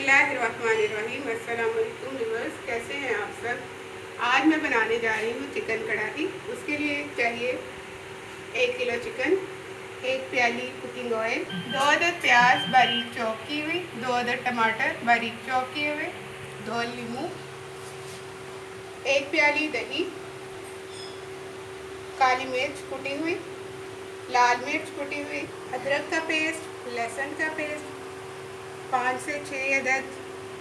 बिस्मिल्लाहिर्रहमानिर्रहीम। अस्सलाम वालेकुम व्यूअर्स, कैसे हैं आप सब। आज मैं बनाने जा रही हूँ चिकन कढ़ाई। उसके लिए चाहिए 1 किलो चिकन, 1 प्याली कुकिंग ऑयल, 2 अदद प्याज बारीक चॉप की हुई, 2 अदद टमाटर बारीक चॉप किए हुए, 2 नींबू, 1 प्याली दही, काली मिर्च कुटी हुई, लाल मिर्च कुटी हुई, अदरक का पेस्ट, लहसुन का पेस्ट, 5 से 6 अदद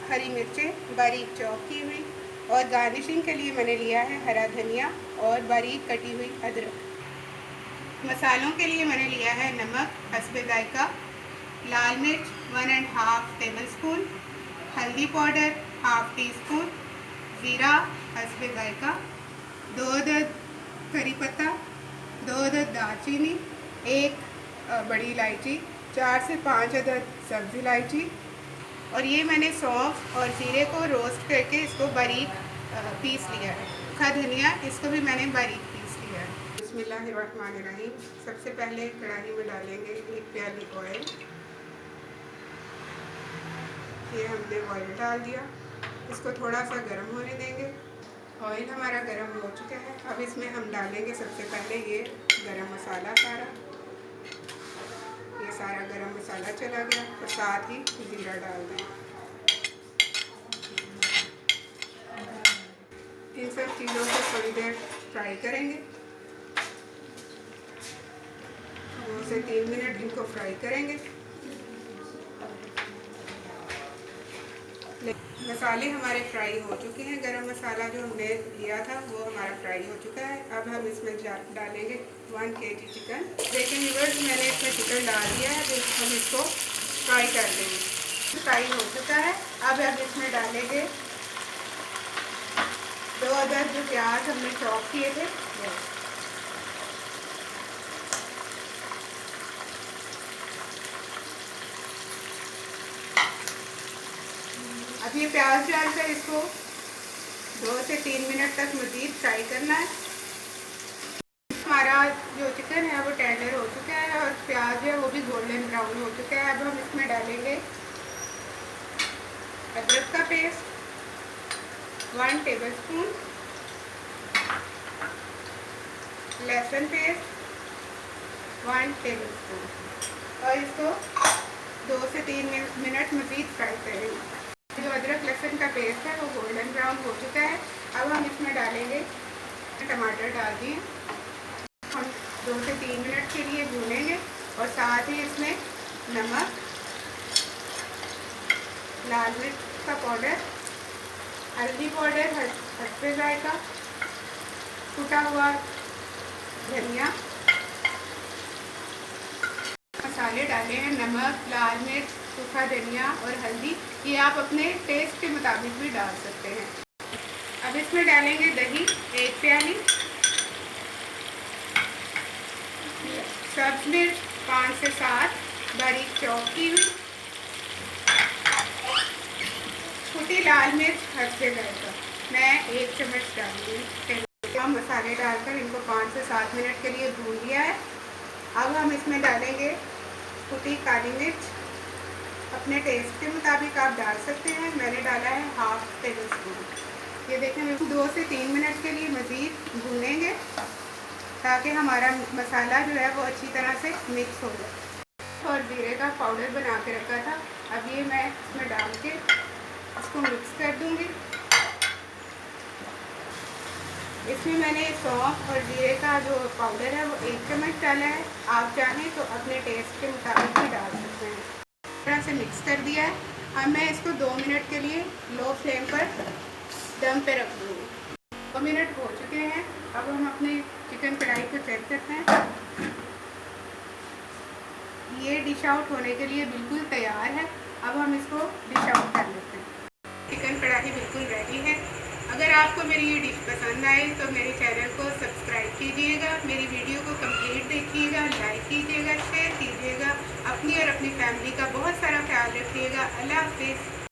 हरी मिर्चें बारीक चॉप की हुई, और गार्निशिंग के लिए मैंने लिया है हरा धनिया और बारीक कटी हुई अदरक। मसालों के लिए मैंने लिया है नमक हस्बे जायका, लाल मिर्च 1½ टेबल स्पून, हल्दी पाउडर ½ टी स्पून, ज़ीरा हस्बे जायका, 2 अदद करी पत्ता, 2 अदद दालचीनी, 1 बड़ी इलायची, 4 से 5 अदद सब्ज़ इलायची, और ये मैंने सौंफ और ज़ीरे को रोस्ट करके इसको बारीक पीस लिया है। सूखा धनिया इसको भी मैंने बारीक पीस लिया है। बिस्मिल्लाहिर्रहमानिर्रहीम। सबसे पहले कढ़ाई में डालेंगे 1 प्याली ऑयल। ये हमने ऑयल डाल दिया, इसको थोड़ा सा गर्म होने देंगे। ऑयल हमारा गर्म हो चुका है। अब इसमें हम डालेंगे सबसे पहले ये गरम मसाला सारा गरम मसाला चला गया, और साथ ही ज़ीरा डाल दें। इन सब चीज़ों को थोड़ी देर फ्राई करेंगे, 2 से 3 मिनट इनको फ्राई करेंगे। मसाले हमारे फ्राई हो चुके हैं। गरम मसाला जो हमने लिया था वो हमारा फ्राई हो चुका है। अब हम इसमें डालेंगे 1 kg चिकन। देखिए व्यूअर्स, मैंने इसमें चिकन डाल दिया है, तो हम इसको फ्राई कर देंगे। फ्राई हो चुका है। अब हम इसमें डालेंगे 2 अदद जो प्याज हमने चॉप किए थे वो। अब ये प्याज डालकर इसको 2 से 3 मिनट तक मज़ीद फ्राई करना है। हमारा जो चिकन है वो टेंडर हो चुका है, और प्याज है वो भी गोल्डन ब्राउन हो चुका है। अब हम इसमें डालेंगे अदरक का पेस्ट 1 टेबल स्पून, लहसुन पेस्ट 1 टेबल स्पून, और इसको 2 से 3 मिनट मज़ीद फ्राई करेंगे। जो अदरक लहसुन का पेस्ट है वो गोल्डन ब्राउन हो चुका है। अब हम इसमें डालेंगे टमाटर डाल दिए, हम 2 से 3 मिनट के लिए भूनेंगे, और साथ ही इसमें नमक, लाल मिर्च का पाउडर, हल्दी पाउडर हस्बे जायका, कुटा हुआ धनिया, मसाले डाले हैं नमक, लाल मिर्च, सूखा धनिया और हल्दी। ये आप अपने टेस्ट के मुताबिक भी डाल सकते हैं। अब इसमें डालेंगे दही 1 प्याली, सब्ज़ मिर्च 5 से 7 बारीक चॉप की हुई, कुटी लाल मिर्च हस्बे जायका, मैं 1 चम्मच डालूंगी। हम मसाले डालकर इनको 5 से 7 मिनट के लिए भून लिया है। अब हम इसमें डालेंगे कुटी काली मिर्च, अपने टेस्ट के मुताबिक आप डाल सकते हैं। मैंने डाला है ½ टेबल स्पून। ये देखें, 2 से 3 मिनट के लिए मज़ीद भूनेंगे ताकि हमारा मसाला जो है वो अच्छी तरह से मिक्स हो जाए। और ज़ीरे का पाउडर बना के रखा था, अब ये मैं इसमें डाल के इसको मिक्स कर दूँगी। इसमें मैंने सौंफ और ज़ीरे का जो पाउडर है वो 1 चम्मच डाला है। आप चाहें तो अपने टेस्ट के मुताबिक भी डाल सकते हैं। तरह से मिक्स कर दिया है। अब मैं इसको 2 मिनट के लिए लो फ्लेम पर दम पे रख दूँगी। 2 मिनट हो चुके हैं। अब हम अपने चिकन कढ़ाई को चेक करते हैं। ये डिश आउट होने के लिए बिल्कुल तैयार है। अब हम इसको डिश आउट कर लेते हैं। चिकन कढ़ाई बिल्कुल रेडी है। अगर आपको मेरी ये डिश पसंद आए तो मेरे चैनल को सब्सक्राइब कीजिएगा, मेरी वीडियो को कंप्लीट देखिएगा, लाइक कीजिएगा, शेयर कीजिएगा। अपनी और अपनी फैमिली का बहुत सारा ख्याल रखिएगा। अल्लाह हाफिज़।